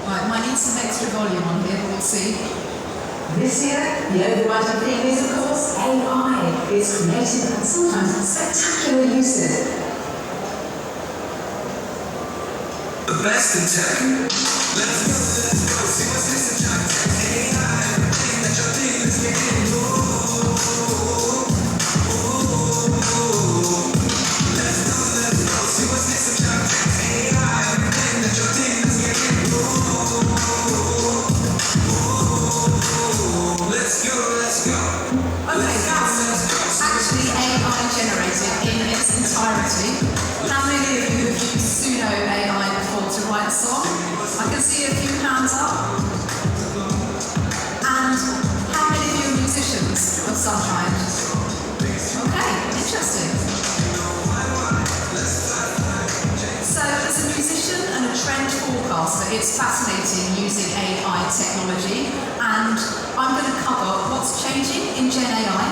Right, might need some extra volume on here, but we'll see. This year, the overriding theme is, of course, AI. Its creative and sometimes spectacular uses. The best in tech. Let's go, see what's this in tech. AI, everything that your thing is getting. Let's go, see what's this in tech. AI, everything that your thing is getting. Let's go. Okay, that's actually AI generated in its entirety. How many of you have used pseudo AI before to write a song? I can see a few hands up. And how many of you are musicians of some kind? Okay, interesting. So as a musician and a trend forecaster, it's fascinating using AI technology, and I'm going to cover what's changing in Gen AI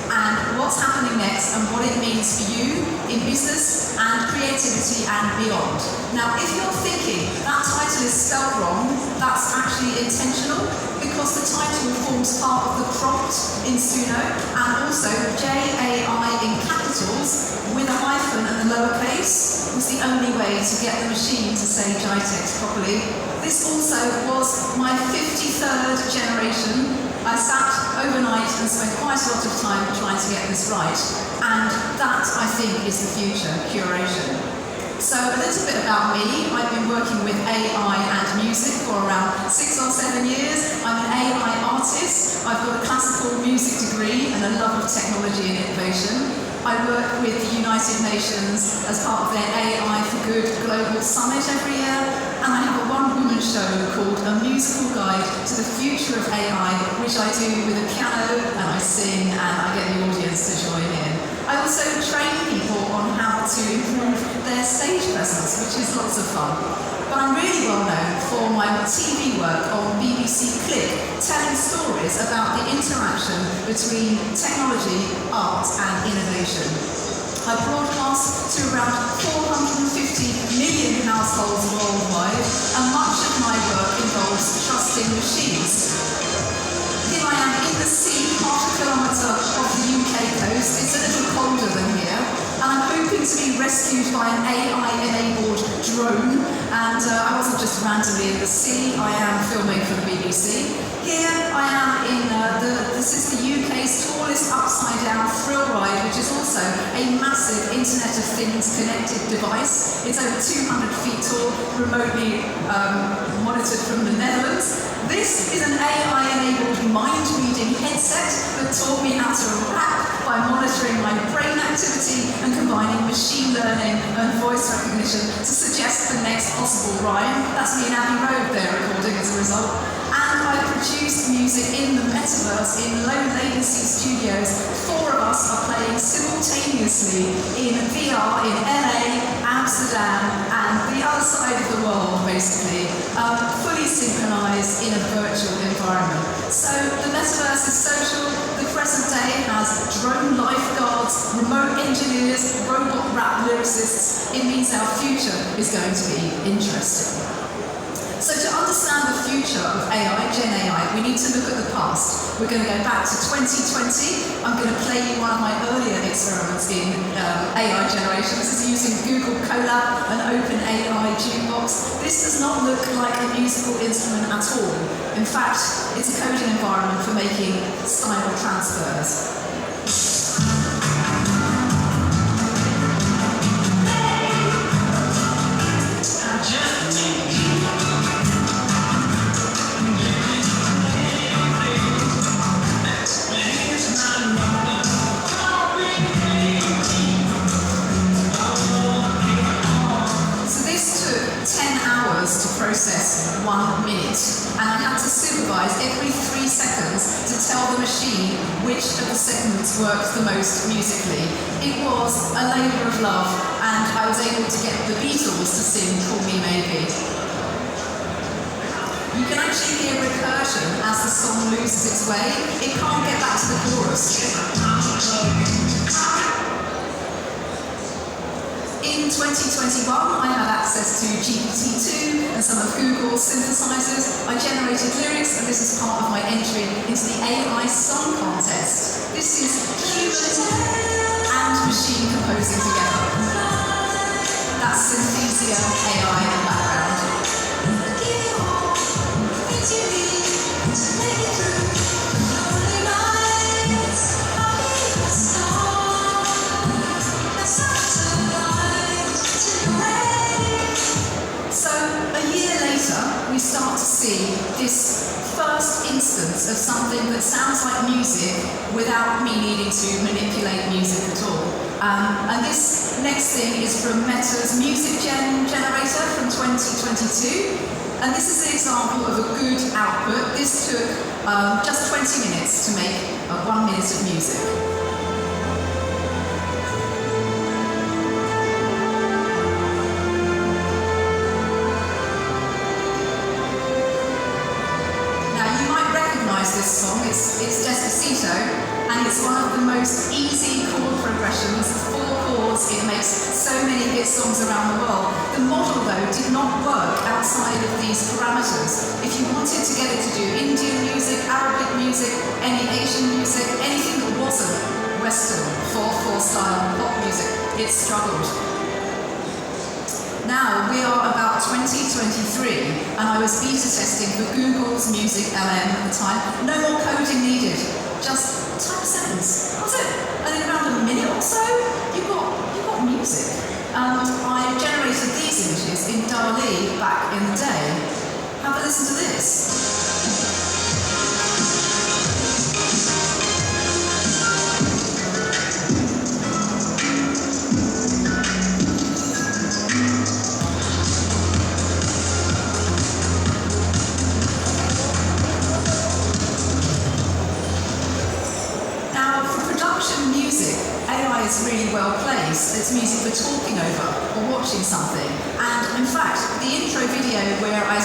and what's happening next and what it means for you in business and creativity and beyond. Now, if you're thinking that title is spelled wrong, that's actually intentional because the title forms part of the prompt in Suno, and also JAI in capitals with a hyphen and the lowercase was the only way to get the machine to say Gitex properly. This also was my 53rd generation. I sat overnight and spent quite a lot of time trying to get this right, and that, I think, is the future, curation. So a little bit about me. I've been working with AI and music for around 6 or 7 years. I'm an AI artist. I've got a classical music degree and a love of technology and innovation. I work with the United Nations as part of their AI for Good Global Summit every year, and I have a one-woman show called A Musical Guide to the Future of AI, which I do with a piano, and I sing, and I get the audience to join in. I also train people on how to improve their stage presence, which is lots of fun. But I'm really well known for my TV work on BBC Click, telling stories about the interaction between technology, art and innovation. I broadcast to around 450 million households worldwide, and much of my work involves trusting machines. Here I am in the sea, half a kilometre off the UK coast. It's a little colder than here, and I'm hoping to be rescued by an AI-enabled drone. And I wasn't just randomly in the sea, I am filming for the BBC. Here I am in this is the UK's tallest upside-down thrill ride, which is also a massive Internet of Things connected device. It's over 200 feet tall, remotely monitored from the Netherlands. This is an AI-enabled mind-reading headset that taught me how to rap by monitoring my brain activity and combining machine learning and voice recognition to suggest the next possible rhyme. That's me and Abbey Road there recording as a result. And I produced music in the metaverse in low-latency studios. 4 of us are playing simultaneously in VR in LA, Amsterdam, and the other side of the world, basically, fully synchronized in a virtual environment. So the metaverse is social. The present day has drone lifeguards, remote engineers, robot rap lyricists. It means our future is going to be interesting. So to understand the future of AI, Gen AI, we need to look at the past. We're going to go back to 2020. I'm going to play you one of my earlier experiments in AI generation. This is using Google Colab and OpenAI Jukebox. This does not look like a musical instrument at all. In fact, it's a coding environment for making style transfers. Process 1 minute, and I had to supervise every 3 seconds to tell the machine which of the segments worked the most musically. It was a labour of love, and I was able to get the Beatles to sing Call Me Maybe. You can actually hear recursion as the song loses its way. It can't get back to the chorus. In 2021, I had access to GPT-2 and some of Google's synthesizers. I generated lyrics, and this is part of my entry into the AI Song Contest. This is human and machine composing together. That's Synthesia AI in the background. So a year later, we start to see this first instance of something that sounds like music without me needing to manipulate music at all. And this next thing is from Meta's Music Generator from 2022. And this is an example of a good output. This took just 20 minutes to make 1 minute of music. This song, it's Despacito, and it's one of the most easy chord progressions, 4 chords. It makes so many hit songs around the world. The model, though, did not work outside of these parameters. If you wanted to get it to do Indian music, Arabic music, any Asian music, anything that wasn't Western, 4/4 style pop music, it struggled. Now, we are about 2023, and I was beta testing for Google's Music LM at the time. No more coding needed, just type a sentence. That's it. And in around a minute or so, you've got music. I generated these images in DALL-E back in the day. Have a listen to this. AI is really well placed. It's music for talking over or watching something. And in fact, the intro video where I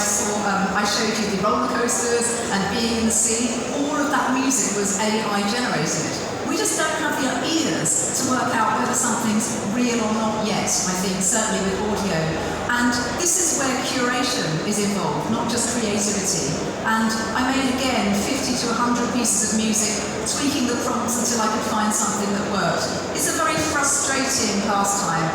showed you the roller coasters and being in the sea, all of that music was AI generated. We just don't have the ears to work out whether something's real or not yet, I think, certainly with audio. And this is where curation is involved, not just creativity. And I made, again, 50 to 100 pieces of music, tweaking the prompts until I could find something that worked. It's a very frustrating pastime,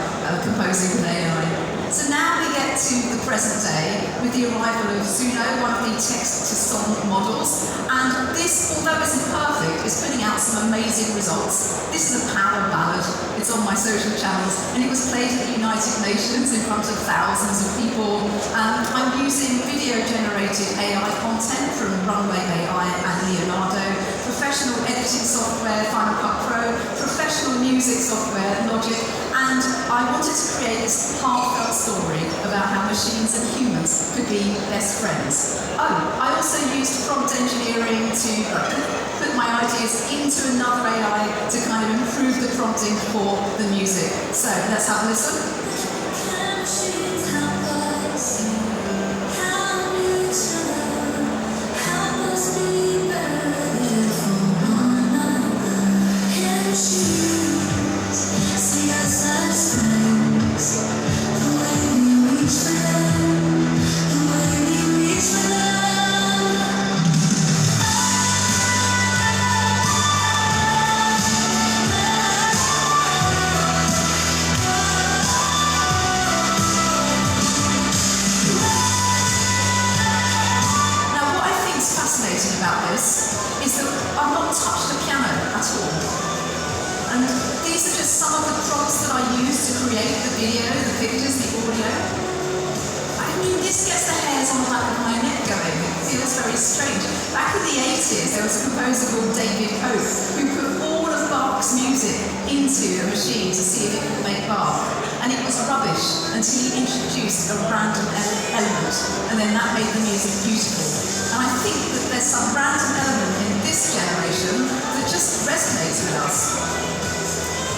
composing with AI. So now we get to the present day with the arrival of Zuno, one of the text-to-song models. And this, although isn't perfect, is putting out some amazing results. This is a power ballad. It's on my social channels, and it was played at the United Nations in front of thousands of people. I'm using video-generated AI content from Runway AI and Leonardo, professional editing software, Final Cut Pro, professional music software, Logic, and I wanted to create this heartfelt story about how machines and humans could be best friends. Oh, I also used prompt engineering to put my ideas into another AI to kind of improve the prompting for the music. So let's have a listen. About this is that I've not touched the piano at all. And these are just some of the prompts that I use to create the video, the pictures, the audio. I mean, this gets the hairs on the back of my neck going. It feels very strange. Back in the 80s, there was a composer called David Cope who put all of Bach's music into a machine to see if it could make Bach. And it was rubbish until he introduced a random element, and then that made the music beautiful. And I think that there's some random element in this generation that just resonates with us.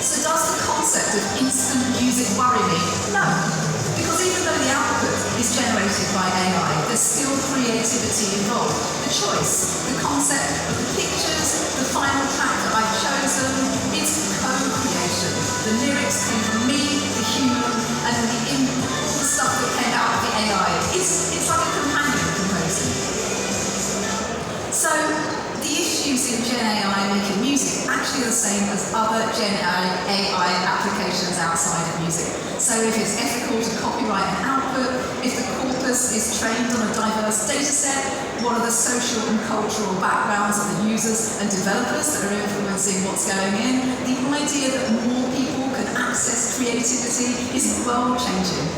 So does the concept of instant music worry me? No, because even though the output is generated by AI, there's still creativity involved. The choice, the concept of the pictures, the final track that I've chosen, it's co-creation. The lyrics came from me, the human, and the stuff that came out of the AI. It's exactly the same as other Gen AI applications outside of music. So if it's ethical to copyright an output, if the corpus is trained on a diverse data set, what are the social and cultural backgrounds of the users and developers that are influencing what's going in, the idea that more people can access creativity is world-changing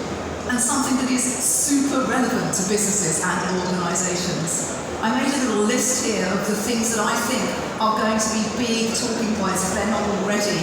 and something that is super relevant to businesses and organisations. I made a little list here of the things that I think are going to be big talking points if they're not already.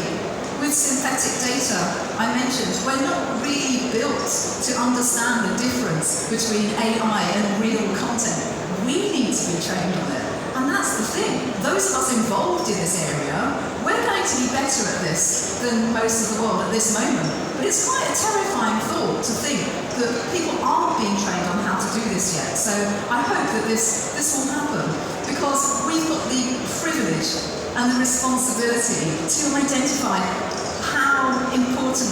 With synthetic data, I mentioned we're not really built to understand the difference between AI and real content. We need to be trained on it. And that's the thing. Those of us involved in this area, we're going to be better at this than most of the world at this moment. But it's quite a terrifying thought to think that people aren't being trained on how to do this yet. So I hope that this will happen, because we've got the privilege and the responsibility to identify how important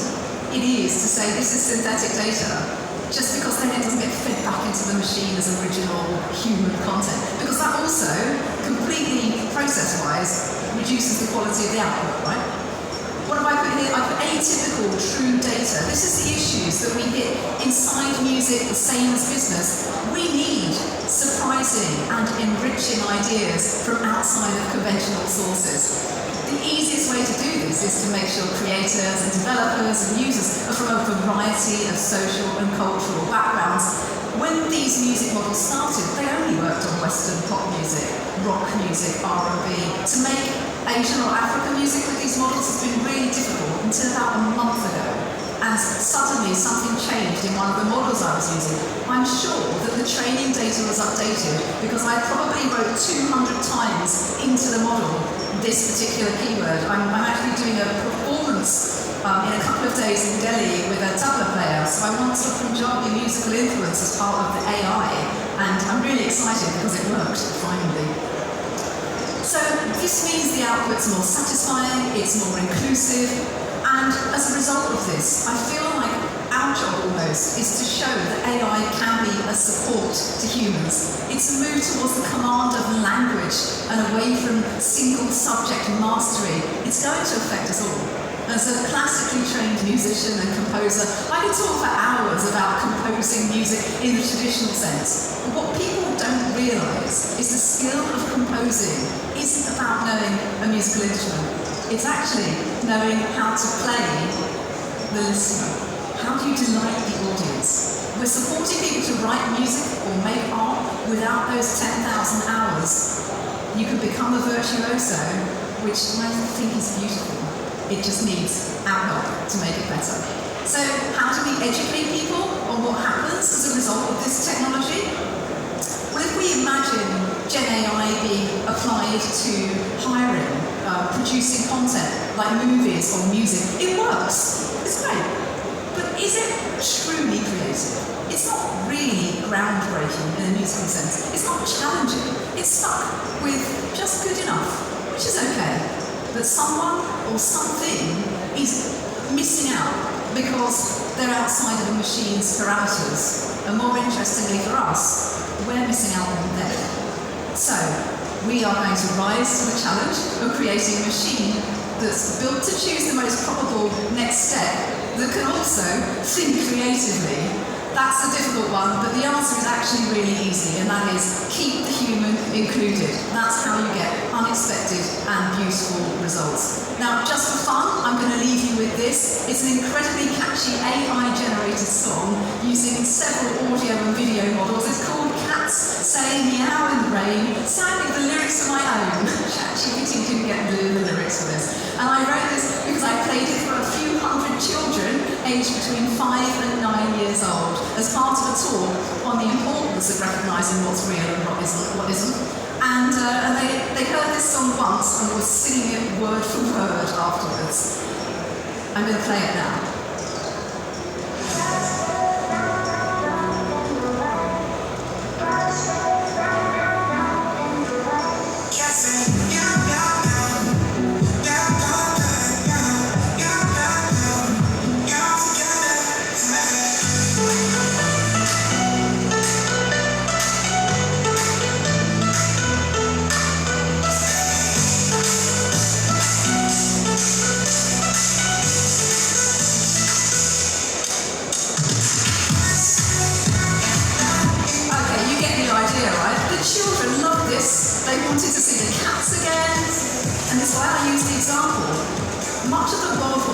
it is to say this is synthetic data, just because then it doesn't get fed back into the machine as original human content. Because that also, completely process-wise, reduces the quality of the output, right? What have I put here? I put atypical true data. This is the issues that we hit inside music, the same as business. We need surprising and enriching ideas from outside of conventional sources. The easiest way to do this is to make sure creators and developers and users are from a variety of social and cultural backgrounds. When these music models started, they only worked on Western pop music, rock music, R&B. To make Asian or African music with these models has been really difficult until about a month ago. And suddenly something changed in one of the models I was using. I'm sure that the training data was updated because I probably wrote 200 times into the model this particular keyword. I'm actually doing a performance in a couple of days in Delhi with a tabla player. So I want sort of Punjabi musical influence as part of the AI. And I'm really excited because it worked, finally. So this means the output's more satisfying, it's more inclusive, and as a result of this, I feel like our job almost is to show that AI can be a support to humans. It's a move towards the command of language and away from single subject mastery. It's going to affect us all. As a classically trained musician and composer, I could talk for hours about composing music in the traditional sense. But what people don't realise is the skill of composing isn't about knowing a musical instrument. It's actually knowing how to play the listener. How do you delight the audience? We're supporting people to write music or make art without those 10,000 hours. You can become a virtuoso, which I think is beautiful. It just needs our help to make it better. So how do we educate people on what happens as a result of this technology? Well, if we imagine Gen AI being applied to hiring, producing content like movies or music, it works. It's great. But is it truly creative? It's not really groundbreaking in a musical sense. It's not challenging. It's stuck with just good enough, which is okay. But someone or something is missing out because they're outside of the machine's parameters. And more interestingly for us, we're missing out on them. So, we are going to rise to the challenge of creating a machine that's built to choose the most probable next step that can also think creatively. That's a difficult one, but the answer is actually really easy, and that is keep the human included. That's how you get unexpected and beautiful results. Now, just for fun, I'm going to leave you with this. It's an incredibly catchy AI-generated song using several audio and video models. It's called Cats Saying Meow in the Rain, sounding the lyrics of my own. ChatGPT couldn't get the lyrics for this. And I wrote this because I played it for a few hundred children aged between 5 and 9 years old as part of a talk on the importance of recognising what's real and what isn't. And they heard this song once and were singing it word for word afterwards. I'm going to play it now.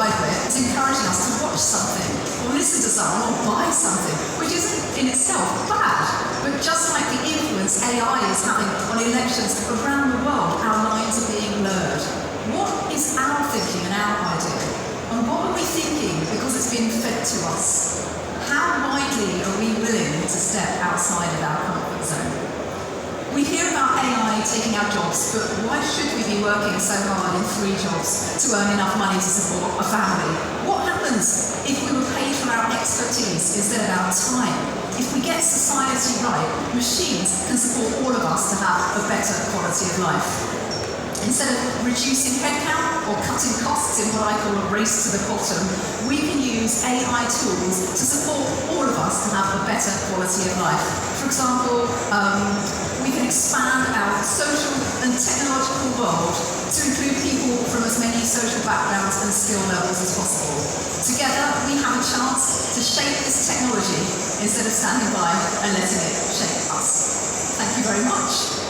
hardware is encouraging us to watch something, or listen to someone, or buy something, which isn't in itself bad. But just like the influence AI is having on elections around the world, our lines are being blurred. What is our thinking and our idea? And what are we thinking because it's been fed to us? How widely are we willing to step outside of our comfort zone? We hear about AI taking our jobs, but why should we be working so hard in 3 jobs to earn enough money to support a family? What happens if we were paid for our expertise instead of our time? If we get society right, machines can support all of us to have a better quality of life. Instead of reducing headcount or cutting costs in what I call a race to the bottom, we can use AI tools to support all of us to have a better quality of life. For example, we can expand our social and technological world to include people from as many social backgrounds and skill levels as possible. Together, we have a chance to shape this technology instead of standing by and letting it shape us. Thank you very much.